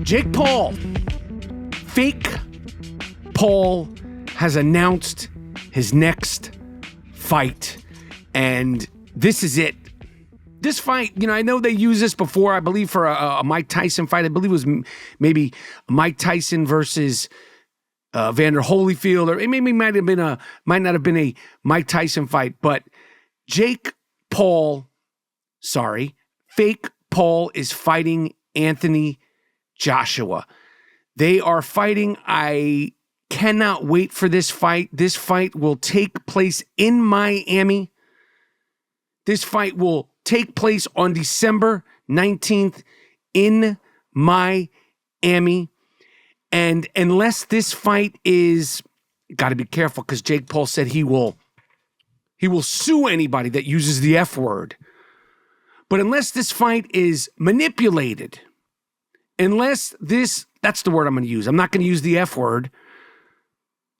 Jake Paul. Fake Paul has announced his next fight, and this is it. This fight, I know they used this before, I believe, for a Mike Tyson fight. I believe it was maybe Mike Tyson versus Vander Holyfield, or it maybe might not have been a Mike Tyson fight, but Fake Paul is fighting Anthony Joshua. They are fighting. I cannot wait for this fight. This fight will take place in Miami. This fight will take place on December 19th in Miami. And unless this fight is, got to be careful, because Jake Paul said he will sue anybody that uses the F word. But unless this fight is manipulated, that's the word I'm going to use. I'm not going to use the F word.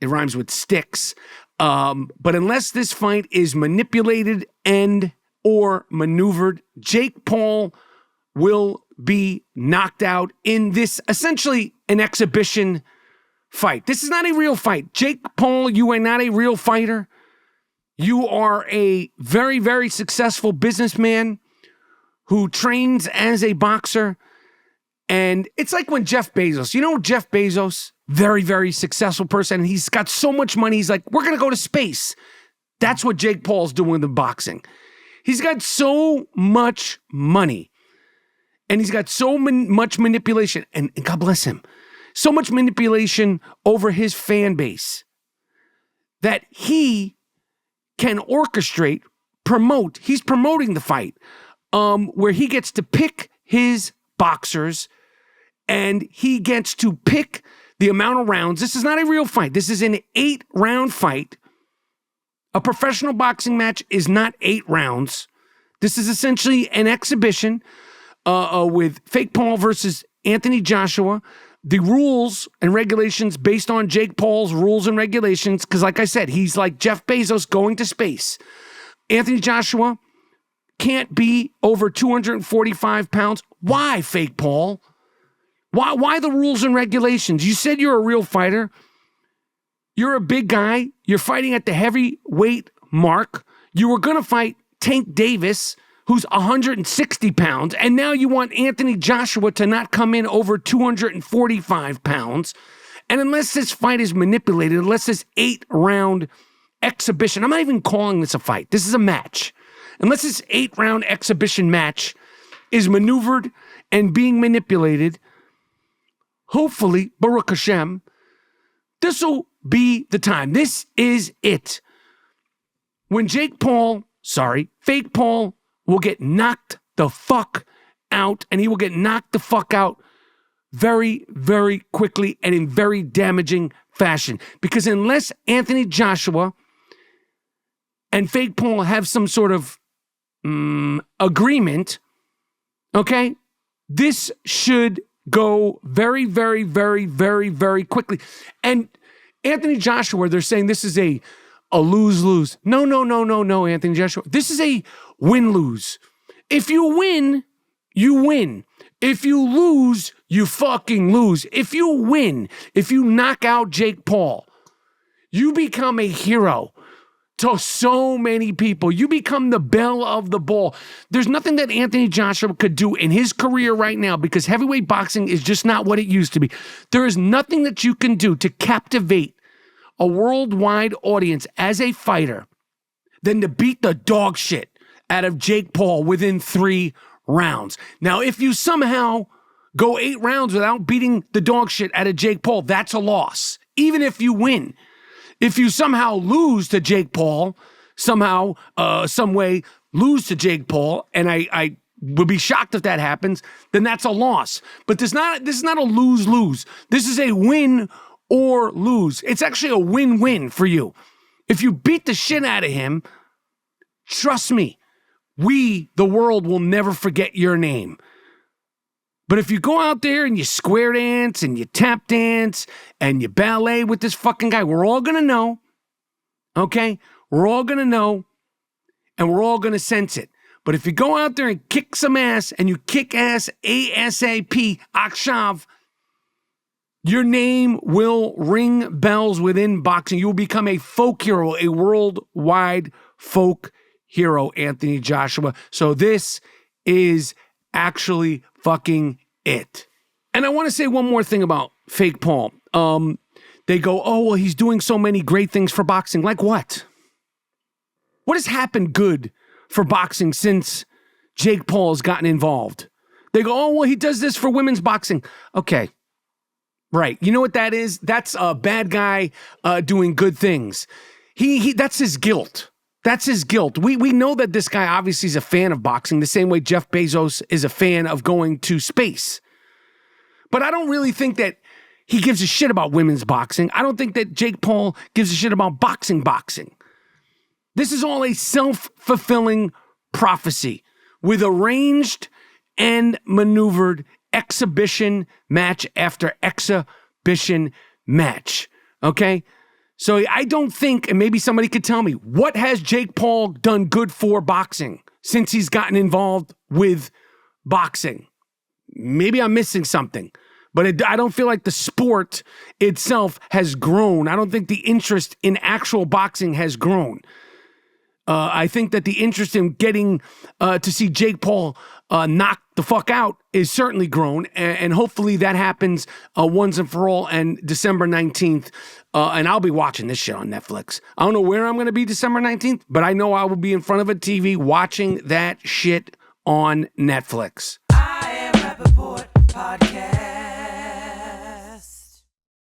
It rhymes with sticks. But unless this fight is manipulated and or maneuvered, Jake Paul will be knocked out in this, essentially an exhibition fight. This is not a real fight. Jake Paul, you are not a real fighter. You are a very, very successful businessman who trains as a boxer. And it's like when Jeff Bezos, Jeff Bezos, very, very successful person. And he's got so much money. He's like, we're going to go to space. That's what Jake Paul's doing in boxing. He's got so much money. And he's got so much manipulation. And God bless him. So much manipulation over his fan base that he can orchestrate, promote. He's promoting the fight where he gets to pick his boxers and he gets to pick the amount of rounds. This is not a real fight. This is an 8-round fight. A professional boxing match is not 8 rounds. This is essentially an exhibition with Fake Paul versus Anthony Joshua. The rules and regulations based on Jake Paul's rules and regulations, because like I said, he's like Jeff Bezos going to space. Anthony Joshua can't be over 245 pounds. Why, Fake Paul? Why the rules and regulations? You said you're a real fighter. You're a big guy. You're fighting at the heavyweight mark. You were going to fight Tank Davis, who's 160 pounds, and now you want Anthony Joshua to not come in over 245 pounds. And unless this fight is manipulated, unless this 8-round exhibition, I'm not even calling this a fight. This is a match. Unless this 8-round exhibition match is maneuvered and being manipulated, hopefully, Baruch Hashem, this will be the time. This is it. When Fake Paul will get knocked the fuck out, and he will get knocked the fuck out very, very quickly and in very damaging fashion. Because unless Anthony Joshua and Fake Paul have some sort of agreement, okay, this should go very, very, very, very, very quickly. And Anthony Joshua, they're saying this is a lose-lose. No, Anthony Joshua. This is a win-lose. If you win, you win. If you lose, you fucking lose. If you win, if you knock out Jake Paul, you become a hero to so many people. You become the belle of the ball. There's nothing that Anthony Joshua could do in his career right now, because heavyweight boxing is just not what it used to be. There is nothing that you can do to captivate a worldwide audience as a fighter than to beat the dog shit out of Jake Paul within 3 rounds. Now, if you somehow go 8 rounds without beating the dog shit out of Jake Paul, that's a loss. Even if you win. If you somehow lose to Jake Paul, some way lose to Jake Paul, and I would be shocked if that happens, then that's a loss. But this is not a lose-lose. This is a win or lose. It's actually a win-win for you. If you beat the shit out of him, trust me, the world, will never forget your name. But if you go out there and you square dance and you tap dance and you ballet with this fucking guy, we're all going to know, okay? We're all going to know, and we're all going to sense it. But if you go out there and kick some ass, and you kick ass ASAP, Akshav, Your name will ring bells within boxing. You will become a folk hero, a worldwide folk hero, Anthony Joshua. So this is actually fucking it. And I want to say one more thing about Fake Paul. They go, oh, well, he's doing so many great things for boxing. Like what? What has happened good for boxing since Jake Paul has gotten involved? They go, oh, well, he does this for women's boxing. Okay. Right. You know what that is? That's a bad guy doing good things. That's his guilt. That's his guilt. We know that this guy obviously is a fan of boxing, the same way Jeff Bezos is a fan of going to space. But I don't really think that he gives a shit about women's boxing. I don't think that Jake Paul gives a shit about boxing. This is all a self-fulfilling prophecy with arranged and maneuvered exhibition match after exhibition match. Okay? So I don't think, and maybe somebody could tell me, what has Jake Paul done good for boxing since he's gotten involved with boxing? Maybe I'm missing something, but I don't feel like the sport itself has grown. I don't think the interest in actual boxing has grown. I think that the interest in getting to see Jake Paul knock the fuck out is certainly grown, and hopefully that happens once and for all and December 19th, and I'll be watching this shit on Netflix. I don't know where I'm going to be December 19th, but I know I will be in front of a TV watching that shit on Netflix. I am Rapaport.